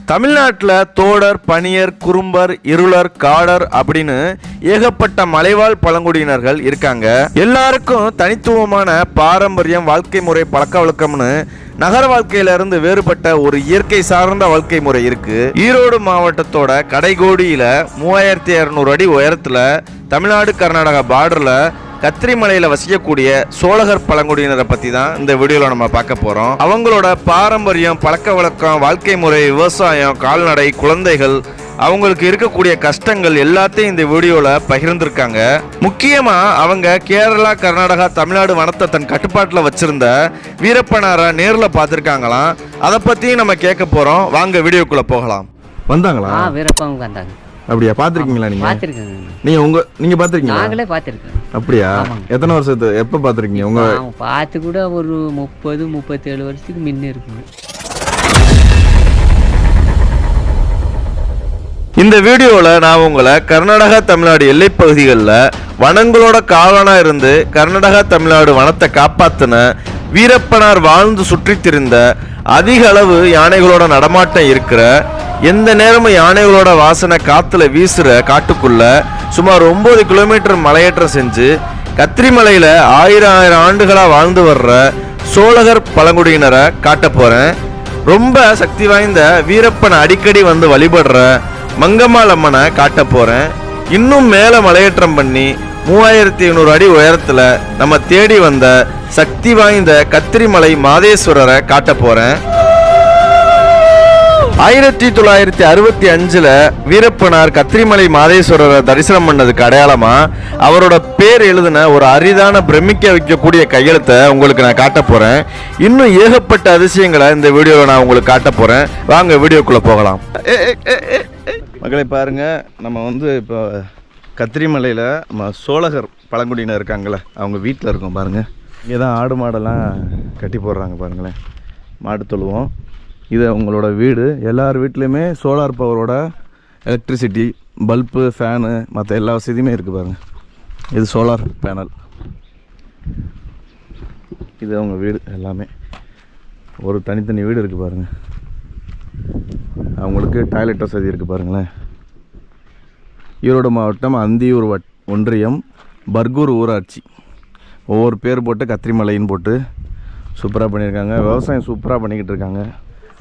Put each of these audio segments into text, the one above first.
தமிழ்நாட்டில் தோடர், பனியர், குறும்பர், இருளர், காடர் அப்படின்னு ஏகப்பட்ட மலைவாழ் பழங்குடியினர்கள் இருக்காங்க. எல்லாருக்கும் தனித்துவமான பாரம்பரியம், வாழ்க்கை முறை, பழக்க வழக்கம்னு நகர வாழ்க்கையில இருந்து வேறுபட்ட ஒரு இயற்கை சார்ந்த வாழ்க்கை முறை இருக்கு. ஈரோடு மாவட்டத்தோட கடைகோடியில 3200 அடி உயரத்துல தமிழ்நாடு கர்நாடகா பார்டர்ல கத்திரிமலையில் வசிக்கக்கூடிய சோழகர் பழங்குடியினரை பற்றி தான் இந்த வீடியோவில் நம்ம பார்க்க போகிறோம். அவங்களோட பாரம்பரியம், பழக்க வழக்கம், வாழ்க்கை முறை, விவசாயம், கால்நடை, குழந்தைகள், அவங்களுக்கு இருக்கக்கூடிய கஷ்டங்கள் எல்லாத்தையும் இந்த வீடியோவில் பகிர்ந்திருக்காங்க. முக்கியமாக அவங்க கேரளா, கர்நாடகா, தமிழ்நாடு வனத்தை தன் கட்டுப்பாட்டில் வச்சிருந்த வீரப்பனாரை நேரில் பார்த்துருக்காங்களாம். அதை பற்றியும் நம்ம கேட்க போகிறோம். வாங்க வீடியோக்குள்ளே போகலாம். வந்தாங்களா? வீரப்பன் வந்தாங்க. அப்படியா? பார்த்துருக்கீங்களா? நீங்க பார்த்துருக்கீங்களா? நாங்களே பார்த்துருக்கோம். அப்படியா? எத்தனை வருஷத்து எப்போ பார்த்துருக்கீங்க? உங்க பார்த்து கூட ஒரு 30-37 வருஷத்துக்கு முன்ன இருக்குங்க. இந்த வீடியோவில் நான் உங்களை கர்நாடகா தமிழ்நாடு எல்லை பகுதிகளில் வனங்களோட காவலனாக இருந்து கர்நாடகா தமிழ்நாடு வனத்தை காப்பாற்றின வீரப்பனார் வாழ்ந்து சுற்றி திரிந்த அதிக அளவு யானைகளோட நடமாட்டம் இருக்கிற, எந்த நேரமும் யானைகளோட வாசனை காத்துல வீசுற காட்டுக்குள்ள சுமார் 9 கிலோமீட்டர் மலையேற்றம் செஞ்சு கத்திரிமலையில 1000 ஆண்டுகளா வாழ்ந்து வர்ற சோழகர் பழங்குடியினரை காட்ட போறேன். ரொம்ப சக்தி வாய்ந்த வீரப்பனை அடிக்கடி வந்து வழிபடுற மங்கம்மாள் அம்மனை காட்ட போறேன். இன்னும் மேல மலையேற்றம் பண்ணி 3500 அடி உயரத்துல நம்ம தேடி வந்த சக்தி வாய்ந்த கத்திரிமலை மாதேஸ்வரரை காட்ட போறேன். 1965 வீரப்பனார் கத்திரிமலை மாதேஸ்வரரை தரிசனம் பண்ணதுக்கு அடையாளமா அவரோட பேர் எழுதின ஒரு அரிதான பிரமிக்க வைக்கக்கூடிய கையெழுத்தை உங்களுக்கு நான் காட்ட போறேன். இன்னும் ஏகப்பட்ட அதிசயங்களை இந்த வீடியோவில் நான் உங்களுக்கு காட்ட போறேன். வாங்க வீடியோக்குள்ள போகலாம். மக்களை பாருங்க, நம்ம வந்து இப்போ கத்திரிமலையில் நம்ம சோழகர் பழங்குடியினர் இருக்காங்களே, அவங்க வீட்டில் இருக்கோம் பாருங்க. இங்கே தான் ஆடு மாடெல்லாம் கட்டி போடுறாங்க பாருங்களேன். மாடு தொழுவோம். இது அவங்களோட வீடு. எல்லார் வீட்லேயுமே சோலார் பவரோட எலக்ட்ரிசிட்டி, பல்பு, ஃபேனு, மற்ற எல்லா வசதியுமே இருக்குது பாருங்கள். இது சோலார் பேனல். இது அவங்க வீடு. எல்லாமே ஒரு தனித்தனி வீடு இருக்குது பாருங்கள். அவங்களுக்கு டாய்லெட் வசதி இருக்குது பாருங்களேன். ஈரோடு மாவட்டம் அந்தியூர் ஒன்றியம் பர்கூர் ஊராட்சி. ஒவ்வொரு பேர் போட்டு கத்திரிமலைன்னு போட்டு சூப்பராக பண்ணியிருக்காங்க. விவசாயம் சூப்பராக பண்ணிக்கிட்டு இருக்காங்க.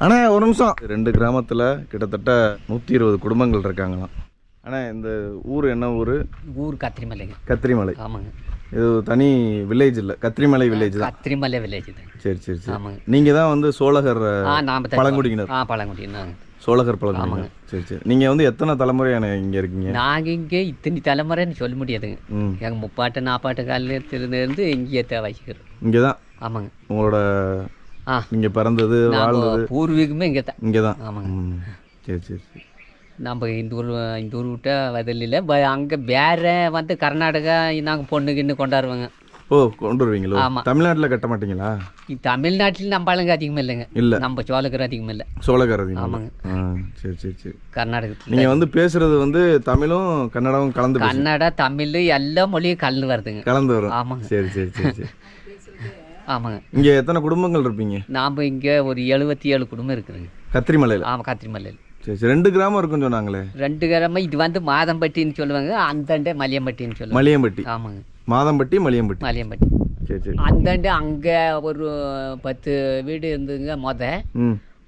ஆனால் ஒரு நிமிஷம், 2 கிராமத்தில் கிட்டத்தட்ட 120 குடும்பங்கள் இருக்காங்களாம். ஆனால் இந்த ஊர் என்ன ஊர்? கத்திரிமலைங்க. கத்திரிமலை. ஆமாங்க. இது தனி வில்லேஜ் இல்லை, கத்திரிமலை வில்லேஜ் தான். கத்திரிமலை வில்லேஜ் தான். சரி சரி சரி. ஆமாங்க. நீங்கள் தான் வந்து சோழகர் பழங்குடியினர். பழங்குடியினர். சோழகர் பழங்குடியினர். சரி சரி. நீங்கள் வந்து எத்தனை தலைமுறையான இங்கே இருக்கீங்க? நாங்கள் இங்கே இத்தனை தலைமுறைன்னு சொல்ல முடியாதுங்க. எங்கள் 30-40 காலத்திலிருந்து இங்கே வசிக்கிறோம். இங்கே தான். ஆமாங்க. உங்களோட நீங்கள் பிறந்தது, வாழ்ந்தது, பூர்வீகமே இங்கே தான். இங்கே தான். ஆமாங்க. சரி சரி சரி. நம்ம இந்த ஊர் விட்ட வதலில் அங்கே வேற வந்து கர்நாடகா நாங்கள் பொண்ணுக்கு கொண்டாடுவாங்க. ஓ, கொண்டு வருவீங்களோ? ஆமாம். தமிழ்நாட்டில் கட்ட மாட்டீங்களா? தமிழ்நாட்டில் நம்ம ஆளுங்க அதிகமாக இல்லைங்க. இல்லை, நம்ம சோழகர் அதிகமாக இல்லை. சோழகர் அதிகம். ஆமாங்க. சரி சரி சரி. கர்நாடகத்தில் நீங்கள் வந்து பேசுறது வந்து தமிழும் கன்னடாவும் கலந்து? கன்னடா, தமிழ் எல்லா மொழியும் கலந்து வருதுங்க. கலந்து வரும். ஆமாங்க. சரி சரி சரி சரி. ஆமாங்க. இங்கே எத்தனை குடும்பங்கள் இருப்பீங்க? நாம் இங்கே ஒரு 77 குடும்பம் இருக்குதுங்க கத்திரிமலையில். ஆமாம், கத்திரிமலையில். சரி சரி. 2 கிராமம் இருக்குன்னு சொன்னாங்களே? 2 கிராமம். இது வந்து மாதம்பட்டின்னு சொல்லுவாங்க, அந்தாண்டே மலியம்பட்டின்னு சொல்லுவாங்க. மலியம்பட்டி. ஆமாங்க. மாதம்பட்டி, மலியம்பட்டி. மலியம்பட்டி. சரி சரி. அந்தாண்டு அங்கே ஒரு 10 வீடு இருந்துங்க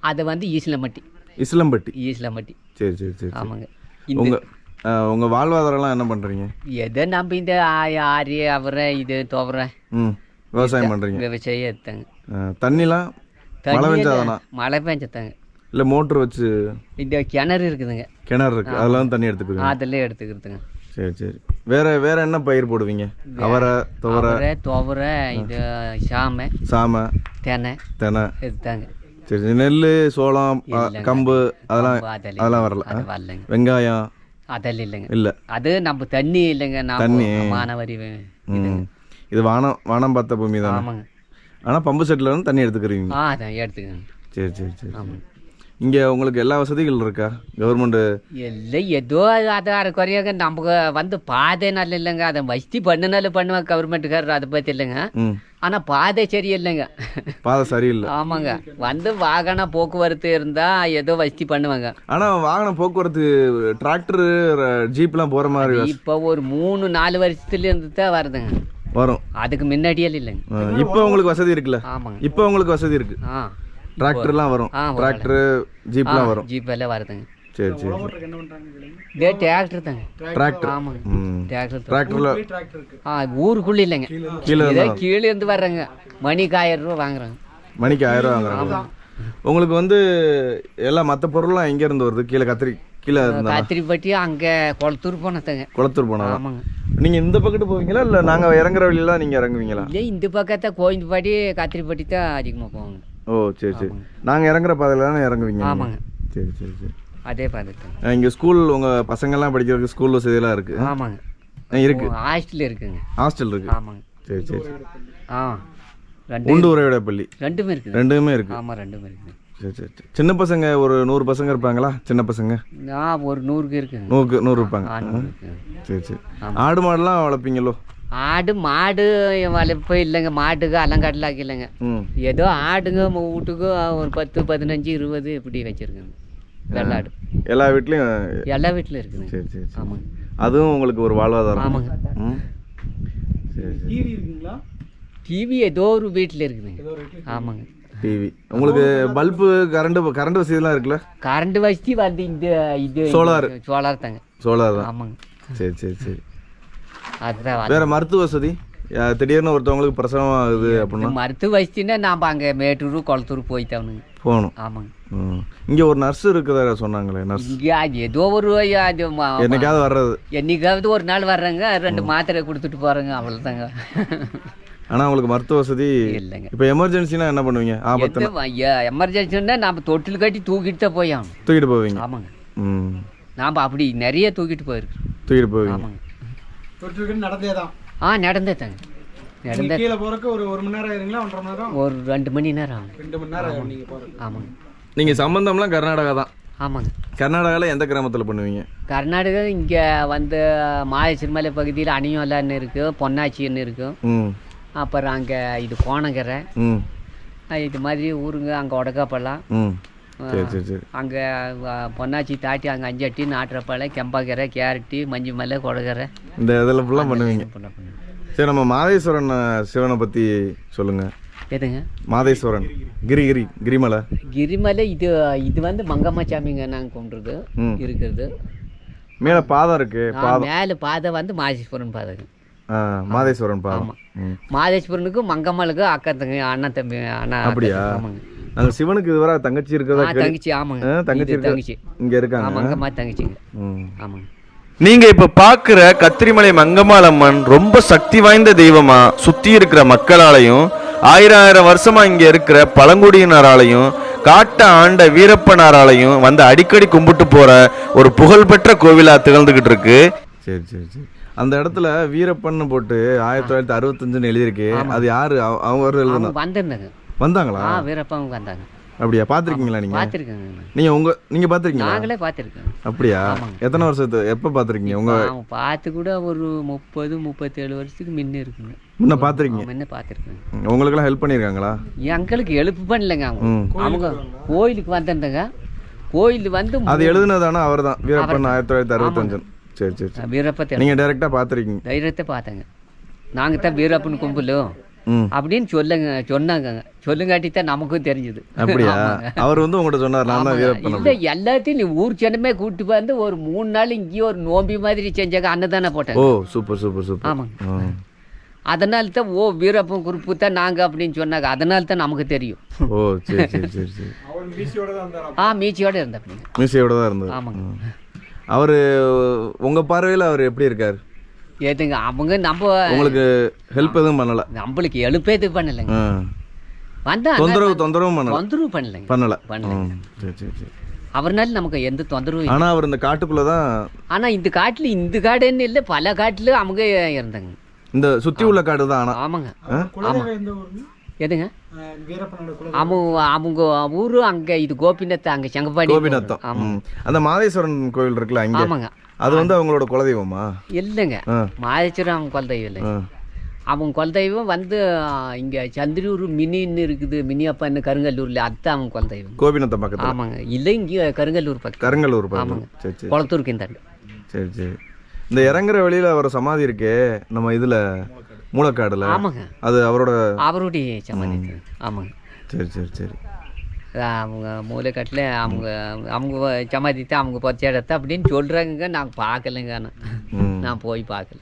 அதை வந்து ஈஸ்லம்பட்டி. ஈஸ்லம்பட்டி. சரி சரி சரி. ஆமாங்க. உங்கள் வாழ்வாதாரம்லாம் என்ன பண்ணுறீங்க? எதை நம்ம இந்த ஆரி அவரை இது துவரை விவசாயம் பண்ணுறீங்க? விவசாயம் எடுத்தாங்க. தண்ணிலாம் மழை பெஞ்சதாங்க. இல்லை மோட்ரு வச்சு? இந்த கிணறு இருக்குதுங்க. கிணறு இருக்கு, அதெல்லாம் தண்ணி எடுத்துக்கிறீங்க? அதெல்லாம் எடுத்துக்கிறதுங்க. சரி சரி. வேற என்ன பயிர் போடுவீங்க? அவரை, துவரை, இது சாமை, தெனை எடுத்தாங்க. சரி. நெல், சோளம், கம்பு அதெல்லாம் வரல? வெங்காயம் அதெல்லாம் இல்லைங்க. இல்லை, அது நம்ம தண்ணி இல்லைங்க. தண்ணி மானவரி. இது வானம் பார்த்த பூமி தான். ஆமாங்க. ஆனால் பம்பு செட்டில் வந்து தண்ணி எடுத்துக்கிறீங்க? அதான் எடுத்துக்கங்க. சரி சரி சரி. ஆமாம். இங்கே உங்களுக்கு எல்லா வசதிகள் இருக்கா? கவர்மெண்ட்டு இல்லை, ஏதோ அதை குறையாக நமக்கு வந்து பாதை நல்ல இல்லைங்க. அதை வசதி பண்ணினாலும் பண்ணுவாங்க கவர்மெண்ட்டுக்காரர். அதை பற்றி இல்லைங்க. ஆனால் பாதை சரியில்லைங்க. பாதை சரியில்லை. ஆமாங்க. வந்து வாகன போக்குவரத்து இருந்தால் ஏதோ வசதி பண்ணுவாங்க. ஆனால் வாகன போக்குவரத்து டிராக்டரு ஜீப்லாம் போகிற மாதிரி இப்போ ஒரு 3-4 வருஷத்துலேருந்து தான் வருதுங்க. வரும். அதுக்கு முன்னாடியே இல்லைங்க. இப்போ உங்களுக்கு வசதி இருக்குல்ல? ஆமாங்க. இப்போ உங்களுக்கு வசதி இருக்கு. டிராக்டர்லாம் வரும். டிராக்டர் ஜீப்லாம் வரும். ஜீப் எல்லாம் வருதுங்க. சரி சரி. இதே டிராக்டர் தாங்க. டிராக்டர். ஆமாங்க. டிராக்டர்ல ஊருக்குள்ள இல்லைங்க. கீழே இருந்து வர்றாங்க. மணிக்கு 1000 ரூபா வாங்குறாங்க. மணிக்கு 1000 ரூபா வாங்குறாங்க. உங்களுக்கு வந்து எல்லாம் மற்ற பொருள்லாம் எங்க இருந்து வருது? கீழே கத்திரிப்பட்டி அங்கே குளத்தூர் போனதாங்க. குளத்தூர் போனா? ஆமாங்க. நீங்க இந்த பக்கத்து போவீங்களா இல்ல நாங்க இறங்குற வழியில நீங்க இறங்குவீங்களா? இல்லை, இந்த பக்கத்தை கோயம்புப்பாடி கத்திரிப்பட்டி தான் அதிகமாக போவாங்க. ஓ சரி சரி. நாங்க இறங்குற பாதையில தானே இறங்குவீங்க? ஆமாங்க. சரி சரி சரி. அதே பார்த்துட்டேன். இங்கே ஸ்கூல் உங்கள் பசங்கள்லாம் படிக்கிறதுக்கு ஸ்கூல் வசதியெல்லாம் இருக்குது? ஆமாங்க. இருக்கு. ஹாஸ்டல் இருக்குங்க. ஹாஸ்டல் இருக்கு. ஆமாங்க. சரி சரி. உண்டு உறைவிட பள்ளி ரெண்டுமே இருக்கு. ரெண்டுமே இருக்கு. ஆமாம், ரெண்டுமே இருக்கு. சரி சரி சரி. சின்ன பசங்க ஒரு 100 பசங்க இருப்பாங்களா? சின்ன பசங்க ஒரு 100க்கு இருக்குங்க. 100 இருப்பாங்க. சரி சரி. ஆடு மாடுலாம் வளர்ப்பீங்களோ? ஆடு மாடு வளர்ப்பு இல்லைங்க. மாட்டுக்கு அலங்காட்டில் இல்லைங்க. ஏதோ ஆடுங்க வீட்டுக்கு ஒரு 10, 15, 20 இப்படி வச்சிருக்கேங்க. வெள்ளாடு எல்லா வீட்லையும் இருக்குங்க. சரி சரி. ஆமாங்க. அதுவும் உங்களுக்கு ஒரு வாழ்வாதாரம். ஆமாங்க. சரி சரி. டிவி இருக்குங்களா? டிவி ஏதோ ஒரு வீட்டில் இருக்குதுங்க. ஆமாங்க. டிவி உங்களுக்கு பல்பு கரண்ட் வசதிலாம் இருக்குல்ல? கரண்ட் வசதி வந்து இது சோலார் தாங்க. சோலார் தான். ஆமாங்க. சரி சரி சரி. அதுதான். வேற மருத்துவ வசதி? திடீர்னு ஒருத்தவங்களுக்கு பிரசவம் ஆகுது அப்படின்னா மருத்துவ வசதினா நாம் அங்கே மேட்டூர் குளத்தூர் போயிட்டானுங்க போகணும். ஆமாங்க. இங்கே ஒரு நர்ஸ் இருக்குதா சொன்னாங்களே? நர்ஸ் இங்கே ஏதோ ஒரு என்னைக்காவது வர்றது? என்னைக்காவது ஒரு நாள் வர்றாங்க. 2 மாத்திரை கொடுத்துட்டு போகிறாங்க. அவ்வளோதாங்க. ஆனால் உங்களுக்கு மருத்துவ வசதி இல்லைங்க. இப்போ எமர்ஜென்சினா என்ன பண்ணுவீங்க? ஆபத்து எமர்ஜென்சின்னா நம்ம தொட்டில் கட்டி தூக்கிட்டு தான் போயாகணும். தூக்கிட்டு போவீங்க? ஆமாங்க. நாம் அப்படி நிறைய தூக்கிட்டு போயிருக்கோம். தூக்கிட்டு போவீங்க? ஆமாங்க. தொட்டில் நடந்தே தான்? நடந்தே தாங்க. நடந்தே. கீழே போறதுக்கு ஒரு 1 மணி நேரம் ஆயிருங்களா? 1.5 மணி நேரம்? ஒரு 2 மணி நேரம் ஆகும். 2 மணி நேரம் ஆகும் நீங்க போறது? ஆமாங்க. நீங்கள் சம்பந்தம்லாம் கர்நாடகா தான்? ஆமாங்க. கர்நாடகாவில் எந்த கிராமத்தில் பண்ணுவீங்க? கர்நாடகா இங்கே வந்து மாயசிறுமலை பகுதியில் அணியோலான்னு இருக்குது, பொன்னாச்சின்னு இருக்கும். அப்புறம் அங்கே இது கோணங்கரை, இது மாதிரி ஊருங்க. அங்கே ஒடக்காப்பள்ளம், அங்கே பொன்னாச்சி தாட்டி, அங்கே அஞ்சட்டி, நாட்டுறப்பாளை, கெம்பாக்கரை, கேரட்டி, மஞ்சுமலை, கொடகரை, இந்த இதில் ஃபுல்லாக பண்ணுவீங்க. சரி, நம்ம மாதேஸ்வரன் சிவனை பற்றி சொல்லுங்கள். எதுங்க? மாதேஸ்வரன் கிரிமலை. கிரிமலை இது வந்து மங்கம்மா சாமிங்க நாங்கள் கும்பிட்றது இருக்கிறது. மேலே பாதம் இருக்கு. மேலே பாதை வந்து மாதேஸ்வரன் பாதைங்க. மாதேஸ்வரன் பாதம். மாதேஸ்வரனுக்கு மங்கம்மாளுக்கு அக்கா தங்கி அண்ணன் தம்பி அண்ணா. அப்படியா? நாங்கள் சிவனுக்கு இதுவரை தங்கச்சி இருக்கிறதா? தங்கச்சி. ஆமாங்க. தங்கச்சி இங்கே இருக்காங்க. மங்கம்மா தங்கச்சிங்க. ஆமாங்க. நீங்க இப்ப பாக்குற கத்திரிமலை மங்கம்மாளம்மன் ரொம்ப சக்தி வாய்ந்த தெய்வமா சுத்தி இருக்கிற மக்களாலையும் 1000 வருஷமா இங்க இருக்கிற பழங்குடியினராலையும் காட்ட ஆண்ட வீரப்பனாராலையும் வந்து அடிக்கடி கும்பிட்டு போற ஒரு புகழ்பெற்ற கோவிலா திகழ்ந்துகிட்டு இருக்கு. சரி சரி சரி. அந்த இடத்துல வீரப்பன் போட்டு 1965 எழுதியிருக்கு. அது யாரு? அவங்க வந்தாங்களா? வீரப்பன் வந்தாங்க. அப்படியா? பாத்திருக்கீங்களா நீங்க? பாத்திருக்கேங்க. நீங்க பாத்திருக்கீங்களா? நாங்களே பாத்திருக்கோம். அப்படியா? எத்தனை வருஷத்து எப்ப பாத்திருக்கீங்க? உங்க பார்த்து கூட ஒரு 30-37 வருஷத்துக்கு முன்ன இருக்குங்க. முன்ன பாத்திருக்கீங்க? முன்ன பாத்திருக்கேன். உங்களுக்கு எல்லாம் ஹெல்ப் பண்ணிருக்காங்களா? எங்களுக்கு ஹெல்ப் பண்ணலங்க. அவங்க கோயிலுக்கு வந்திருந்தாங்க. கோயில் வந்து அது எழுதுனதானா? அவர்தான் வீரப்பன் 1965. சரி சரி சரி. வீரப்பத்தை நீங்க டைரக்டா பாத்திருக்கீங்க? தைரியத்தை பார்த்தேங்க. நாங்க தான் வீரப்பன் கும்பலும் அப்படின்னு சொன்னாங்க. சொல்லுங்காட்டி தான் நமக்கும் தெரிஞ்சது. அப்படியா? அவர் வந்து உங்கள்கிட்ட சொன்னார் நான் தான் வீரப்பன்? இல்லை, எல்லாத்தையும் நீ ஊர் ஜனமே கூட்டு வந்து ஒரு 3 நாள் இங்கேயே ஒரு நோம்பி மாதிரி செஞ்சாங்க. அன்னதானே போட்டாங்க. ஓ சூப்பர் சூப்பர் சூப்பர். ஆமாங்க. அதனால தான் வீரப்பன் குரூப்பு தான் நாங்கள் அப்படின்னு சொன்னாங்க. அதனால தான் நமக்கு தெரியும். ஓ சரி சரி சரி சரி. மீசியோட தான் இருந்தா. மீசியோட தான் இருந்தது. ஆமாங்க. அவர் உங்க பார்வையில் அவர் எப்படி இருக்காரு? ஏதுங்க அவங்க நம்ம உங்களுக்கு ஹெல்ப் எதுவும் பண்ணல? நம்மளுக்கு எழுப்பே இது பண்ணலைங்க. வந்தா தொந்தரவு பண்ணலைங்க. அவர்னால நமக்கு எந்த தொந்தரவும். ஆனா அவர் இந்த காட்டுக்குள்ளதான். ஆனா இந்த காடுன்னு இல்லை, பல காட்டுல அவங்க இருந்தாங்க. இந்த சுத்தி உள்ள காடு தான். ஆமாங்க. எதுங்க? அவங்க ஊரு அங்க இது கோபிநாத், அங்க செங்கப்பாடி. கோபிநாத்தம். அந்த மாதேஸ்வரன் கோவில் இருக்குல்ல அங்க. ஆமாங்க. அது வந்து அவங்களோட குலதெய்வமா? இல்லைங்க, மாதேஸ்வரன் அவங்க குலதெய்வம் இல்லைங்க. அவங்க குலதெய்வம் வந்து இங்கே சந்திரூர் மினின்னு இருக்குது மினி அப்பான்னு கருங்கல்லூரில் அதுதான் அவங்க குலதெய்வம். கோபிநாத்தம் பக்கத்தில். ஆமாங்க. இல்லை இங்கே கருங்கல்லூர் பக்கம். கருங்கல்லூர். ஆமாங்க. சரி சரி. குளத்தூருக்கு இந்தாண்டு. சரி சரி. இந்த இறங்குற வழியில் அவர் சமாதி இருக்கே நம்ம இதில் மூலக்காடுல. ஆமாங்க. அது அவருடைய சமாதி. ஆமாங்க. சரி சரி சரி. அவங்க மூலைக்காட்டில் அவங்க சமாதி தான் அவங்க பச்சை இடத்த அப்படின்னு சொல்கிறாங்க. நாங்கள் பார்க்கலைங்க. நான் போய் பார்க்கல.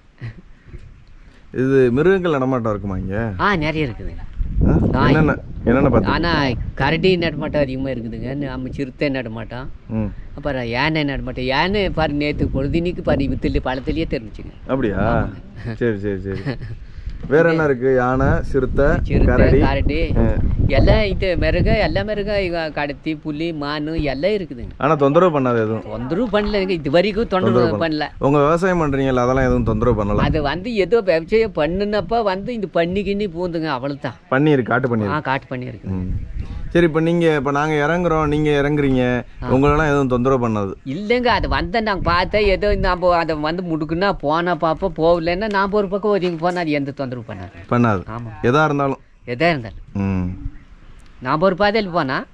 இது மிருகங்கள் நடமாட்டம் இருக்குமா இங்கே? நிறைய இருக்குதுங்க. என்னென்ன பார்த்தீங்க? ஆனால் கரடி நடமாட்டம் அதிகமாக இருக்குதுங்க. நம்ம சிறுத்தை நடமாட்டம், அப்புறம் யானை நடமாட்டம். யானை பாரு நேற்று பொழுதுனிக்கு பாரு வித்துல பழத்துலேயே தெரிஞ்சுங்க. அப்படியா? சரி சரி சரி. வேற என்ன இருக்கு? யானை, சிறுத்தை, கரடி எல்லாம் இது மிருக எல்லா மிருகம் கடத்தி புலி மானு எல்லாம் இருக்குதுங்க. ஆனா தொந்தரவு பண்ணாது எதுவும்? தொந்தரவு பண்ணலங்க. இது வரைக்கும் தொந்தரவு பண்ணல. உங்க விவசாயம் பண்றீங்கல்ல அதெல்லாம் எதுவும் தொந்தரவு பண்ணல? அது வந்து ஏதோ விவசாயம் பண்ணுனப்ப வந்து இந்த பண்ணிக்கிண்ணி பூந்துங்க அவ்வளவுதான். பண்ணி இருக்கு. காட்டு பண்ணி. காட்டு பண்ணி இருக்கு. சரி. இப்போ நாங்கள் இறங்குறோம், நீங்கள் இறங்குறீங்க, உங்களெல்லாம் எதுவும் தொந்தரவு பண்ணாது? இல்லைங்க. அது வந்து நாங்கள் பார்த்தா ஏதோ நம்ம அதை வந்து முடுக்குன்னா போனால் பார்ப்போம், போகலன்னா நான் ஒரு பக்கம் ஒதுங்கி போனால் அது எந்த தொந்தரவு பண்ணாது. ஆமாம். எதாக இருந்தாலும் நாம் ஒரு பாதையில் போனால்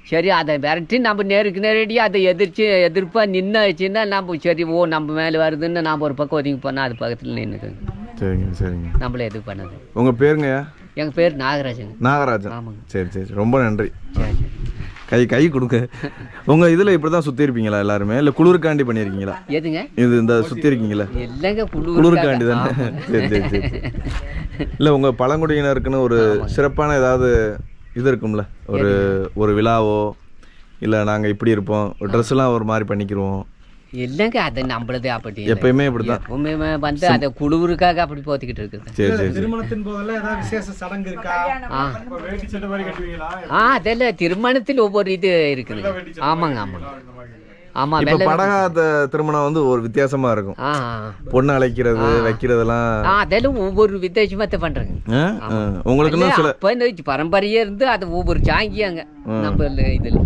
சரி அதை விரட்டி நம்ம நேரடியாக அதை எதிர்ப்பாக நின்றுச்சுன்னா நம்ம சரி நம்ம மேலே வருதுன்னு நாம் ஒரு பக்கம் ஒதுங்கி போனால் அது பக்கத்தில் நின்றுக்குங்க. சரிங்க சரிங்க. நம்மள எதுவும் பண்ணாது. உங்கள் பேருங்க? எங்கள் பேர் நாகராஜன். நாகராஜன். ஆமாங்க. சரி சரி. ரொம்ப நன்றி. சரி சரி. கை கொடுங்க. உங்கள் இதில் இப்படி தான் சுற்றி இருப்பீங்களா எல்லாருமே, இல்லை குளிருக்காண்டி பண்ணியிருக்கீங்களா? எதுங்க இது இந்த சுற்றி இருக்கீங்களா? இல்லைங்க, குளிருக்காண்டி தானே. சரி சரி சரி. இல்லை உங்கள் பழங்குடியினருக்குன்னு ஒரு சிறப்பான ஏதாவது இது இருக்கும்ல, ஒரு விழாவோ இல்லை நாங்கள் இப்படி இருப்போம், ட்ரெஸ்லாம் ஒரு மாதிரி பண்ணிக்கிடுவோம்? இல்லைங்க, அது நம்மளது அப்படி எப்பயுமே இப்படிதான். எப்பவுமே வந்து அதை குழுவுக்காக அப்படி போத்திக்கிட்டு இருக்குது. சரி சரி. திருமணத்தின் போதெல்லாம் ஏதாவது விசேஷ சடங்கு இருக்கா? அதெல்லாம் திருமணத்தில் ஒவ்வொரு இது இருக்குது. ஆமாங்க ஆமாங்க ஆமா. இப்ப படகாத திருமணம் வந்து ஒரு வித்தியாசமா இருக்கும். பொண்ணு அழைக்கிறது வைக்கிறதெல்லாம் அதெல்லாம் ஒவ்வொரு வித்தியாசமா பண்றாங்க. உங்களுக்கு பரம்பரையே இருந்து அது ஒவ்வொரு சாங்கியாங்க நம்ம இதுல.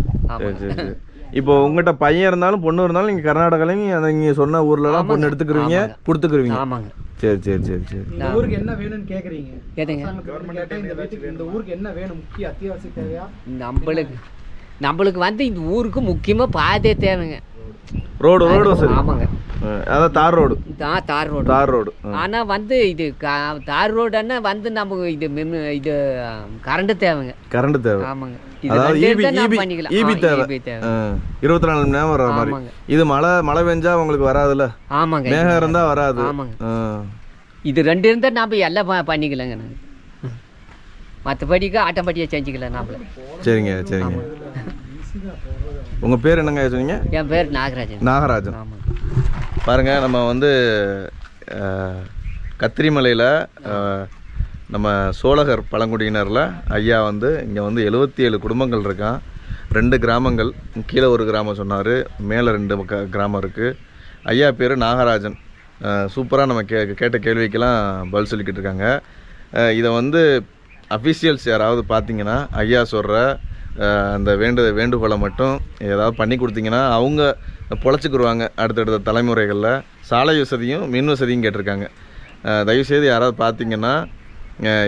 இப்போ உங்ககிட்ட பையன் இருந்தாலும் பொண்ணு இருந்தாலும் நீங்க கர்நாடகாலையும் நீங்க சொன்ன ஊர்ல எல்லாம் பொண்ணு எடுத்துக்கிறீங்க, கொடுத்துக்கிறீங்க. ஆமாங்க. சரி சரி சரி சரி. இந்த ஊருக்கு என்ன வேணும்னு கேக்குறீங்க? கேளுங்க. இந்த ஊருக்கு என்ன வேணும்? முக்கிய அத்தியாவசிய தேவையா? நம்மளுக்கு வந்து இந்த ஊருக்கு முக்கியமா பாதை தேவைங்க. ரோடு சரி. ஆமாங்க. அதான் தார் ரோடு. தார் ரோடு. ஆனா வந்து இது தார் ரோடுன்னா வந்து நம்ம இது கரண்ட் தேவைங்க. கரண்ட் தேவை. ஆமாங்க. அதாவது ஈபி தேவை. 24 மணி நேரம் வர மாதிரி. இது மழை பெஞ்சா உங்களுக்கு வராதுல்ல? ஆமாங்க. மேகம் இருந்தா வராது. ஆமாங்க. இது ரெண்டு இருந்தா நாம எல்லாம் பண்ணிக்கலாங்க. மற்றபடிக்கு ஆட்டோமேட்டிக்காக செஞ்சுக்கலாம் நாம. சரிங்க சரிங்க. உங்கள் பேர் என்னங்க சொன்னீங்க? என் பேர் நாகராஜன். நாகராஜன். பாருங்க, நம்ம வந்து கத்திரிமலையில் நம்ம சோழகர் பழங்குடியினரில் ஐயா வந்து இங்கே வந்து 77 குடும்பங்கள் இருக்கான். 2 கிராமங்கள், கீழே ஒரு கிராமம் சொன்னார், மேலே 2 கிராமம் இருக்குது. ஐயா பேர் நாகராஜன். சூப்பராக நம்ம கேட்ட கேள்விக்கெல்லாம் பதில் சொல்லிக்கிட்டு இருக்காங்க. இதை வந்து அஃபிஷியல்ஸ் யாராவது பார்த்தீங்கன்னா ஐயா சொல்கிற அந்த வேண்டுகோளை மட்டும் ஏதாவது பண்ணி கொடுத்தீங்கன்னா அவங்க பொழைச்சிக்கிடுவாங்க. அடுத்தடுத்த தலைமுறைகளில் சாலை வசதியும் மின் வசதியும் கேட்டிருக்காங்க. தயவுசெய்து யாராவது பார்த்தீங்கன்னா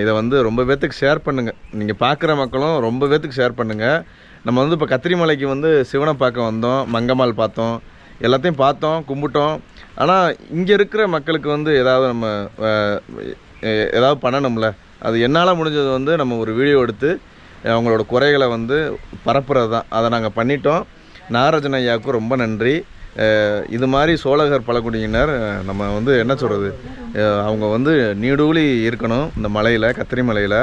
இதை வந்து ரொம்ப பேர்த்துக்கு ஷேர் பண்ணுங்கள். நீங்கள் பார்க்குற மக்களும் ரொம்ப பேர்த்துக்கு ஷேர் பண்ணுங்கள். நம்ம வந்து இப்போ கத்திரிமலைக்கு வந்து சிவனை பார்க்க வந்தோம், மங்கம்மாள் பார்த்தோம், எல்லாத்தையும் பார்த்தோம், கும்பிட்டோம். ஆனால் இங்கே இருக்கிற மக்களுக்கு வந்து ஏதாவது பண்ணணும்ல. அது என்னால் முடிஞ்சது வந்து நம்ம ஒரு வீடியோ எடுத்து அவங்களோட குறைகளை வந்து பரப்புறது தான். அதை நாங்கள் பண்ணிட்டோம். நாகராஜன் ஐயாவுக்கு ரொம்ப நன்றி. இது மாதிரி சோழகர் பழங்குடியினர் நம்ம வந்து என்ன சொல்கிறது, அவங்க வந்து நீடூழி இருக்கணும் இந்த மலையில், கத்திரிமலையில்.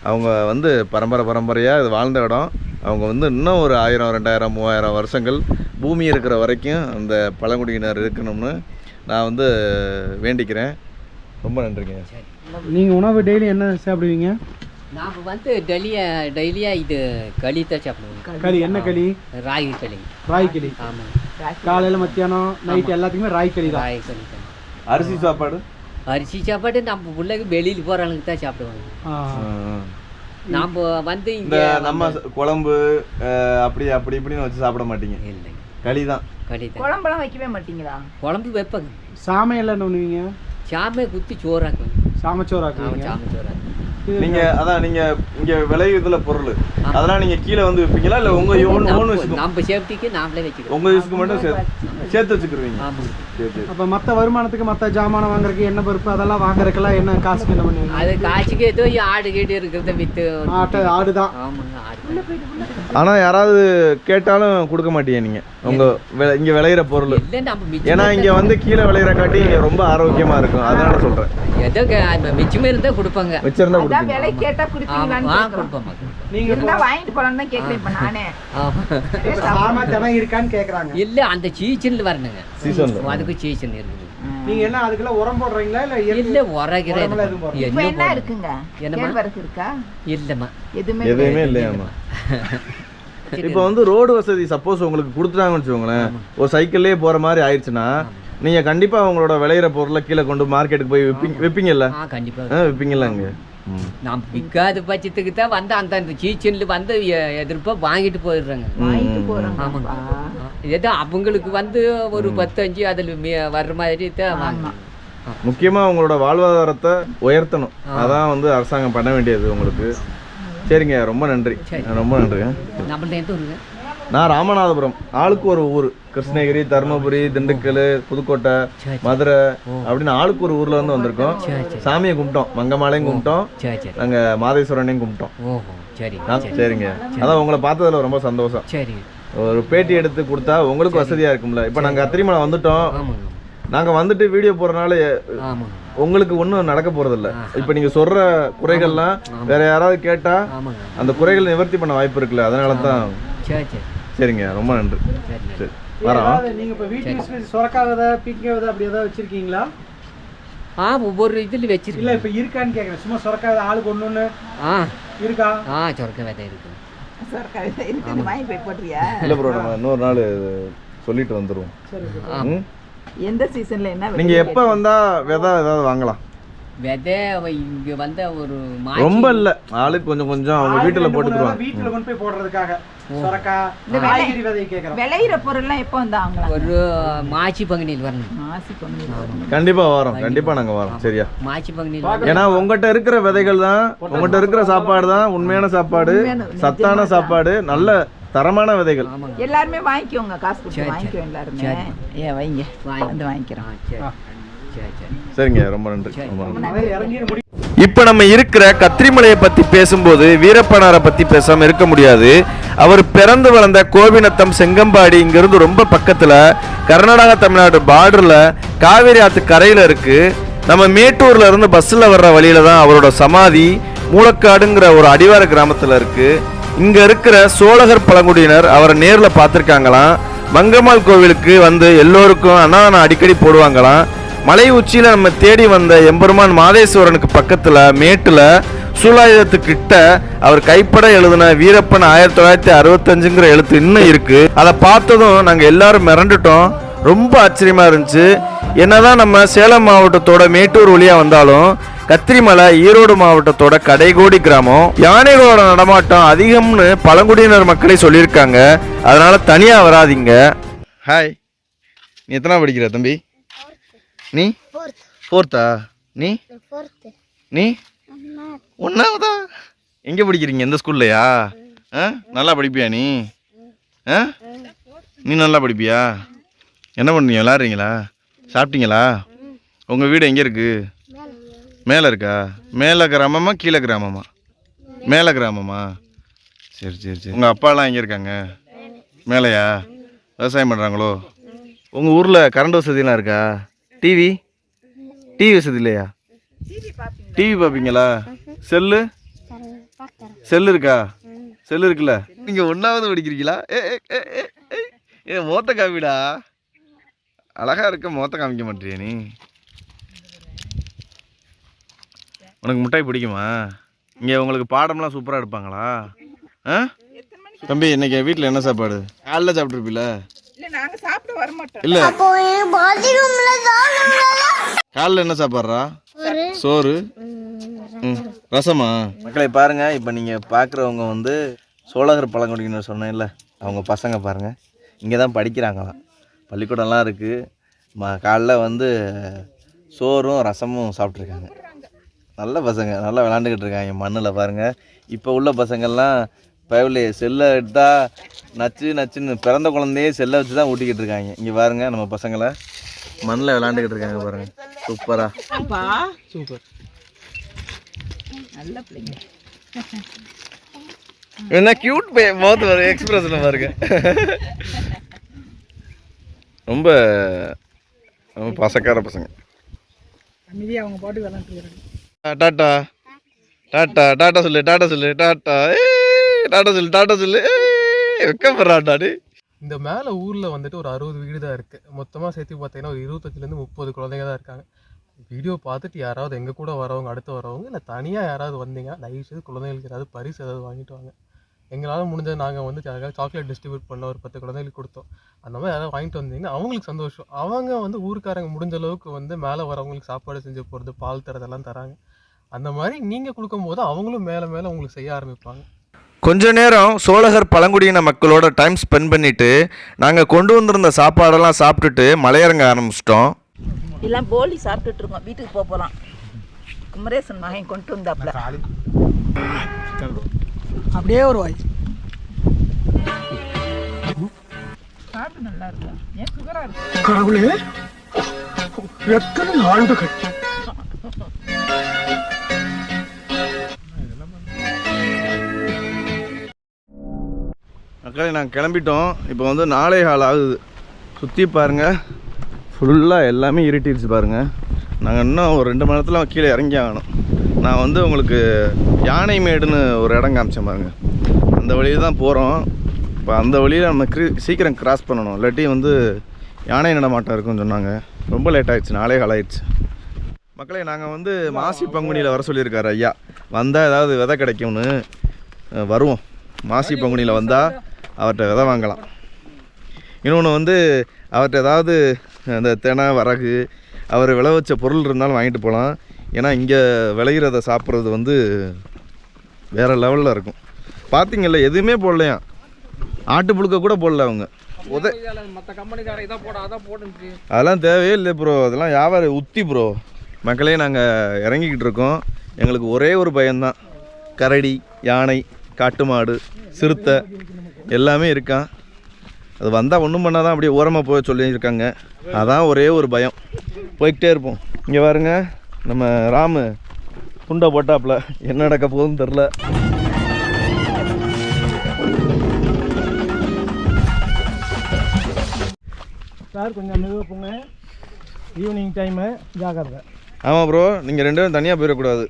அவங்க வந்து பரம்பரையாக இது வாழ்ந்த இடம். அவங்க வந்து இன்னும் ஒரு 1000, 2000, 3000 வருஷங்கள் பூமி இருக்கிற வரைக்கும் அந்த பழங்குடியினர் இருக்கணும்னு நான் வந்து வேண்டிக்கிறேன். ரொம்ப நன்றிங்க. நீங்கள் உணவு டெய்லி என்ன சாப்பிடுவீங்க? நாம் வந்து டெய்லியாக இது களி தான் சாப்பிடுவோம். களி என்ன களி? ராகி களி. ராகி களி. ஆமாம். காலையில் மத்தியானம் நைட்டு எல்லாத்துக்குமே ராகி களி தான். ராகி களி தான். அரிசி சாப்பாடு நம்ம பிள்ளைக்கு வெளியில் போகிறவங்களுக்கு தான் சாப்பிடுவாங்க. நாம் வந்து இந்த நம்ம குழம்பு அப்படி இப்படின்னு வச்சு சாப்பிட மாட்டீங்க? இல்லை, களி தான். குழம்புலாம் வைக்கவே மாட்டீங்களா? குழம்பு வைப்பங்க. சாமையெல்லாம் என்ன பண்ணுவீங்க? சாமை குத்தி சோறாக்குவேன். சாமச்சோறாக்குவீங்க. சாமச்சோறு நீங்க அதான் நீங்க இங்க விளையுதுல பொருள் அதெல்லாம் நீங்க கீழே வந்து விப்பீங்களா இல்ல உங்க ஓன் வச்சுக்கோ நம்ம சேஃப்டிக்கு நாமளே வச்சுக்கிறோம். உங்க யூஸ்க்கு மட்டும் சேர்த்து வச்சுக்கிறீங்க. ஆமாங்க. சரி சரி. அப்ப மத்த வருமானத்துக்கு மத்த ஜாமான வாங்குறதுக்கு எண்ணெய் பருப்பு அதெல்லாம் வாங்குறதுக்கெல்லாம் என்ன காசுக்கு என்ன பண்ணுவீங்க? அது காய்ச்சிக்கு ஏதோ ஆடு கீடு இருக்கிறத வித்து. ஆடுதான். ஆமாங்க ஆடு. ஆனா யாராவது கேட்டாலும் கொடுக்க மாட்டீங்க நீங்க உங்க இங்க விளையிற பொருள். இல்லை நம்ம ஏன்னா இங்க வந்து கீழே விளையிற காட்டி இங்க ரொம்ப ஆரோக்கியமா இருக்கும் அதனால சொல்றேன். ஏதோ மிச்சமே இருந்தா கொடுப்பாங்க. வச்சிருந்தா அதான் விலை கேட்டா குடுப்பீங்களான்னு கேக்குறோம். கொடுப்போம். நீங்க இருந்தா வாங்கிட்டு போலான்னு தான் கேக்குறேன் இப்ப நானே. ஆமா தினம் இருக்கான்னு கேக்குறாங்க. இல்ல அந்த சீசன்ல வரணுங்க. சீசன்ல அதுக்கு சீசன் இருக்குது. நீங்க என்ன அதுக்குள்ள உரம் போடுறீங்களா இல்ல இல்ல உரகிற இப்ப என்ன இருக்குங்க? கேழ்வரகு இருக்கா? இல்லம்மா எதுவுமே இல்லையாமா. இப்போ வந்து ரோடு வசதி சப்போஸ் உங்களுக்கு கொடுத்துட்டாங்கன்னு வச்சுக்கோங்களேன், ஒரு சைக்கிள்லேயே போற மாதிரி ஆயிடுச்சுன்னா நீங்க கண்டிப்பா உங்களோட விளையிற பொருளை கீழே கொண்டு மார்க்கெட்டுக்கு போய் விப்பீங்கல்ல? கண்டிப்பா விப்பீங்கல்ல அங்க. நாம் விற்காத பட்சத்துக்கு தான் வந்து அந்த சீசன்ல வந்து எதிர்ப்பா வாங்கிட்டு போயிடுறாங்க. வாங்கிட்டு போறாங்க. ஆமாங்க. ஏதோ அவங்களுக்கு வந்து ஒரு 10-5 அதில் வர்ற மாதிரி தான் வாங்கணும். முக்கியமா உங்களோட வாழ்வாதாரத்தை உயர்த்தணும். அதான் வந்து அரசாங்கம் பண்ண வேண்டியது உங்களுக்கு. சரிங்க, ரொம்ப நன்றி. ரொம்ப நன்றிங்க. நம்மள்ட்ட எந்த ஊருங்க? நான் ராமநாதபுரம். ஆளுக்கு ஒரு ஊர். கிருஷ்ணகிரி, தருமபுரி, திண்டுக்கல், புதுக்கோட்டை, மதுரை அப்படின்னு ஆளுக்கு ஒரு ஊர்ல இருந்து வந்திருக்கோம். சாமியை கும்பிட்டோம், மங்கமாலையும் கும்பிட்டோம், நாங்க மாதேஸ்வரனையும் கும்பிட்டோம். ஓஹோ சரி. சரிங்க. அதான் உங்களை பார்த்ததுல ரொம்ப சந்தோஷம். சரி. ஒரு பேட்டி எடுத்து கொடுத்தா உங்களுக்கு வசதியா இருக்கும்ல. இப்போ நாங்க கத்திரிமலை வந்துட்டோம். நாங்க வந்துட்டு வீடியோ போறதுனால உங்களுக்கு ஒன்றும் நடக்க போறதில்ல. இப்போ நீங்க சொல்ற குறைகள்லாம் வேற யாராவது கேட்டா அந்த குறைகள் நிவர்த்தி பண்ண வாய்ப்பு இருக்குல்ல, அதனால தான். சரிங்க, ரொம்ப நன்றி. சரி வரோம். நீங்க இப்ப வீட்டு சொரக்காய் விதை, பீக்கங்காய் விதை அப்படி ஏதாவது வச்சிருக்கீங்களா? ஒவ்வொரு இதுல வச்சிருக்கீங்க. இல்ல இப்ப இருக்கான்னு கேக்குறேன். சும்மா சொரக்காய் விதை ஆளுக்கு ஒண்ணு இருக்கா? சொரக்காய் விதை இருக்கு. சொரக்காய் விதை இருக்கு, வாங்கி போய் போடுறியா? இல்ல ப்ரோ, நம்ம இன்னொரு நாள் சொல்லிட்டு வந்துருவோம். எந்த சீசன்ல என்ன நீங்க எப்ப வந்தா விதை ஏதாவது வாங்கலாம்? விதை இங்க வந்த ஒரு ரொம்ப இல்ல, ஆளுக்கு கொஞ்சம் கொஞ்சம் அவங்க வீட்டுல போட்டுக்குவாங்க. வீட்டுல கொண்டு போய் போடுறதுக்காக சொரக்காய் காய்கறி விதை கேக்குறோம். விளையிற பொருள்லாம் எப்போ வந்தாங்களா? ஒரு மாசி பங்குனியில் வரணும். மாசி பங்குனியில் கண்டிப்பா வரோம். கண்டிப்பா நாங்க வரோம். சரியா? மாசி பங்குனியில். ஏன்னா உங்ககிட்ட இருக்கிற விதைகள் தான், உங்ககிட்ட இருக்கிற சாப்பாடு தான் உண்மையான சாப்பாடு, சத்தான சாப்பாடு, நல்ல தரமான விதைகள். எல்லாருமே வாங்கிக்கோங்க, காசு கொடுத்து வாங்கிக்கோ எல்லாருமே. ஏன் வைங்க, வந்து வாங்கிக்கிறோம். சரிங்க, ரொம்ப நன்றி. இப்போ நம்ம இருக்கிற கத்திரிமலையை பற்றி பேசும்போது வீரப்பனாரை பற்றி பேசாமல் இருக்க முடியாது. அவர் பிறந்து வளர்ந்த கோவிநத்தம், செங்கம்பாடி இங்கிருந்து ரொம்ப பக்கத்தில், கர்நாடகா தமிழ்நாடு பார்டரில், காவேரி ஆற்று கரையில் இருக்குது. நம்ம மேட்டூரில் இருந்து பஸ்ஸில் வர்ற வழியில தான் அவரோட சமாதி மூலக்காடுங்கிற ஒரு அடிவார கிராமத்தில் இருக்குது. இங்கே இருக்கிற சோழகர் பழங்குடியினர் அவரை நேரில் பார்த்துருக்காங்களாம். மங்கம்மாள் கோவிலுக்கு வந்து எல்லோருக்கும் அன்னதானம் அடிக்கடி போடுவாங்களாம். மலை உச்சியில் நம்ம தேடி வந்த எம்பெருமான் மாதேஸ்வரனுக்கு பக்கத்தில் மேட்டில் சூலாயுதத்துக்கிட்ட அவர் கைப்பட எழுதின வீரப்பன் 1965ங்கிற எழுத்து இன்னும் இருக்கு. அதை பார்த்ததும் நாங்கள் எல்லாரும் மிரண்டுட்டோம். ரொம்ப ஆச்சரியமா இருந்துச்சு. என்னதான் நம்ம சேலம் மாவட்டத்தோட மேட்டூர் வழியா வந்தாலும் கத்திரிமலை ஈரோடு மாவட்டத்தோட கடைகோடி கிராமம். யானைகளோட நடமாட்டம் அதிகம்னு பழங்குடியினர் மக்களே சொல்லியிருக்காங்க. அதனால தனியா வராதிங்க. ஹாய், நீ எத்தனை படிக்கிற தம்பி? நீ 4th-ஆ? நீ 1ஆவதா? எங்கே படிக்கிறீங்க? எந்த ஸ்கூல்லையா? நல்லா படிப்பியா நீ? நீ நல்லா படிப்பியா? என்ன பண்ணுறீங்க? விளாட்றீங்களா? சாப்பிட்டீங்களா? உங்கள் வீடு எங்கே இருக்கு? மேலே இருக்கா? மேலே கிராமமா கீழே கிராமமா? மேலே கிராமமா? சரி சரி சரி. உங்கள் அப்பாலாம் எங்கே இருக்காங்க? மேலையா? விவசாயம் பண்ணுறாங்களோ? உங்கள் ஊரில் கரண்ட் வசதியெலாம் இருக்கா? டிவி வசதி இல்லையா? டிவி பார்ப்பீங்களா? செல்லு இருக்கா? செல்லு இருக்குல்ல? நீங்கள் 1ஆவது படிக்கிறீங்களா? ஏ மோத்த காமிடா, அழகா இருக்க. மோத்த காமிக்க மாட்டியா நீ? உனக்கு மிட்டாய் பிடிக்குமா? இங்கே உங்களுக்கு பாடம்லாம் சூப்பராக எடுப்பாங்களா? தம்பி, இன்னைக்கு வீட்டில் என்ன சாப்பாடு? காலைல சாப்பிட்ருப்பீல? இல்ல, காலைல என்ன சாப்பாடுறா? சோறு, ரசமா? மக்களை பாருங்க, இப்போ நீங்க பாக்குறவங்க வந்து சோழகர் பழங்குடியினர் சொன்னேன்ல, அவங்க பசங்க பாருங்க, இங்கே தான் படிக்கிறாங்களாம். பள்ளிக்கூடம்லாம் இருக்கு. காலைல வந்து சோறும் ரசமும் சாப்பிட்ருக்காங்க. நல்ல பசங்க நல்லா விளாண்டுக்கிட்டு இருக்காங்க மண்ணில் பாருங்கள். இப்போ உள்ள பசங்கள்லாம் பயவில்லையே செல்லை எடுத்தால் நச்சுன்னு பிறந்த குழந்தையே செல்லை வச்சு தான் ஊட்டிக்கிட்டு இருக்காங்க. இங்கே பாருங்கள் நம்ம பசங்களை மண்ணில் விளாண்டுக்கிட்டு இருக்காங்க பாருங்கள். சூப்பராக சூப்பர் நல்ல பிள்ளைங்க. என்ன கியூட் மவுத் வரும் எக்ஸ்பிரஸில் பாருங்க. ரொம்ப பசக்கார பசங்க. அமைதியாக அவங்க பாட்டு விளாண்டுருக்காங்க. டாட்டா டாட்டா டாட்டா சொல்லு டாட்டா சொல்லு டாட்டா டாட்டா சொல்லு வெக்கப்படுறாட்டாடி. இந்த மேலே ஊரில் வந்துட்டு ஒரு 60 வீடு தான் இருக்குது. மொத்தமாக சேர்த்து பார்த்தீங்கன்னா ஒரு 25லேருந்து 30 குழந்தைங்க தான் இருக்காங்க. வீடியோ பார்த்துட்டு யாராவது எங்கள் கூட வரவங்க அடுத்து வரவங்க இல்லை தனியாக யாராவது வந்தீங்க தயவுசெய்து குழந்தைங்களுக்கு ஏதாவது பரிசு ஏதாவது வாங்கிட்டு வாங்க. எங்களால் முடிஞ்சது நாங்கள் வந்து அதுக்காக சாக்லேட் டிஸ்ட்ரிபியூட் பண்ண ஒரு 10 குழந்தைங்களுக்கு கொடுத்தோம். அந்த மாதிரி யாராவது வாங்கிட்டு வந்தீங்கன்னா அவங்களுக்கு சந்தோஷம். அவங்க வந்து ஊருக்காரங்க முடிஞ்ச அளவுக்கு வந்து மேலே வரவங்களுக்கு சாப்பாடு செஞ்சு போகிறது பால் தரதெல்லாம் தராங்க. அந்த மாதிரி நீங்கள் கொடுக்கும்போது அவங்களும் மேலே மேலே உங்களுக்கு செய்ய ஆரம்பிப்பாங்க. கொஞ்ச நேரம் சோழகர் பழங்குடியின மக்களோட டைம் ஸ்பெண்ட் பண்ணிவிட்டு நாங்கள் கொண்டு வந்திருந்த சாப்பாடெல்லாம் சாப்பிட்டுட்டு மலையிறங்க ஆரம்பிச்சிட்டோம். எல்லாம் போலி சாப்பிட்டுட்டு இருக்கோம். வீட்டுக்கு போகலாம். குமரேசன் மகன் கொண்டு வந்தாப்புல அப்படியே ஒரு வாய் சாப்பிட்டு நல்லா இருக்கும். ஏன் சுகராக இருக்கு? கடவுளே எத்தனை ஆண்டுகள். மக்களே நாங்கள் கிளம்பிட்டோம். இப்போ வந்து 4:15 ஆகுது. சுற்றி பாருங்கள் ஃபுல்லாக எல்லாமே இருட்டிடுச்சு பாருங்கள். நாங்கள் இன்னும் ஒரு 2 மணி நேரத்தில் கீழே இறங்கி ஆகணும். நான் வந்து உங்களுக்கு யானை மேடுன்னு ஒரு இடம் காமிச்சேன் பாருங்கள். அந்த வழியில் தான் போகிறோம். இப்போ அந்த வழியில் நம்ம சீக்கிரம் கிராஸ் பண்ணணும், இல்லாட்டி வந்து யானை நடமாட்டம் இருக்குன்னு சொன்னாங்க. ரொம்ப லேட் ஆகிடுச்சு, 4:15 ஆகிடுச்சு. மக்களே நாங்கள் வந்து மாசி பங்குனியில் வர சொல்லியிருக்காரு ஐயா. வந்தால் ஏதாவது விதை கிடைக்கும்னு வருவோம். மாசி பங்குனியில் வந்தால் அவர்கிட்ட விதை வாங்கலாம். இன்னொன்று வந்து அவர்கிட்ட ஏதாவது அந்த தினை வரகு அவர் விளைவிச்ச பொருள் இருந்தாலும் வாங்கிட்டு போகலாம். ஏன்னா இங்கே விளையிறத சாப்பிட்றது வந்து வேறு லெவலில் இருக்கும். பார்த்தீங்கல்ல எதுவுமே போடலையாம், ஆட்டு புழுக்க கூட போடல அவங்க. அதெல்லாம் தேவையே இல்லை ப்ரோ, அதெல்லாம் வியாபாரம் உத்தி ப்ரோ. மக்களே நாங்கள் இறங்கிக்கிட்டு இருக்கோம். எங்களுக்கு ஒரே ஒரு பயம்தான், கரடி, யானை, காட்டு மாடு, சிறுத்தை எல்லாமே இருக்கான். அது வந்தால் ஒன்றும் பண்ணால் தான் அப்படியே ஓரமாக போய் சொல்லியிருக்காங்க. அதான் ஒரே ஒரு பயம். போய்கிட்டே இருப்போம். இங்கே பாருங்க நம்ம ராமு துண்டை போட்டாப்புல, என்ன நடக்க போகுதுன்னு தெரில. சார் கொஞ்சம் மெதுவாக போங்க, ஈவினிங் டைமு ஜாக்கிரதை. ஆமாம் ப்ரோ, நீங்கள் 2 பேரும் தனியாக போயிடக்கூடாது.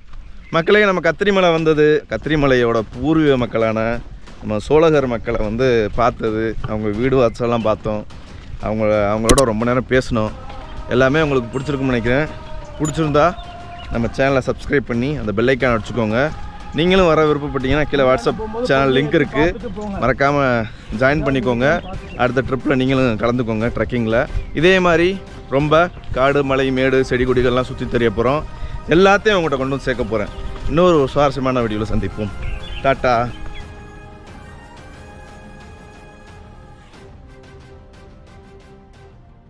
மக்களே நம்ம கத்திரிமலை வந்தது, கத்திரிமலையோட பூர்வீக மக்களான நம்ம சோழகர் மக்களை வந்து பார்த்தது, அவங்க வீடு வாசல்லாம் பார்த்தோம். அவங்களோட ரொம்ப நேரம் பேசணும். எல்லாமே உங்களுக்கு பிடிச்சிருக்குன்னு நினைக்கிறேன். பிடிச்சிருந்தா நம்ம சேனலை சப்ஸ்கிரைப் பண்ணி அந்த பெல் ஐக்கான் அடிச்சுக்கோங்க. நீங்களும் வர விருப்பப்பட்டீங்கன்னா கீழே வாட்ஸ்அப் சேனல் லிங்க் இருக்குது, மறக்காமல் ஜாயின் பண்ணிக்கோங்க. அடுத்த ட்ரிப்பில் நீங்களும் கலந்துக்கோங்க ட்ரெக்கிங்கில். இதே மாதிரி ரொம்ப காடு, மலை, மேடு, செடி கொடிகள்லாம் சுற்றி தெரிய போகிறோம். எல்லாத்தையும் உங்கள்கிட்ட கொண்டு வந்து சேர்க்க போகிறேன். இன்னொரு சுவாரஸ்யமான வீடியோவில் சந்திப்போம். டாட்டா.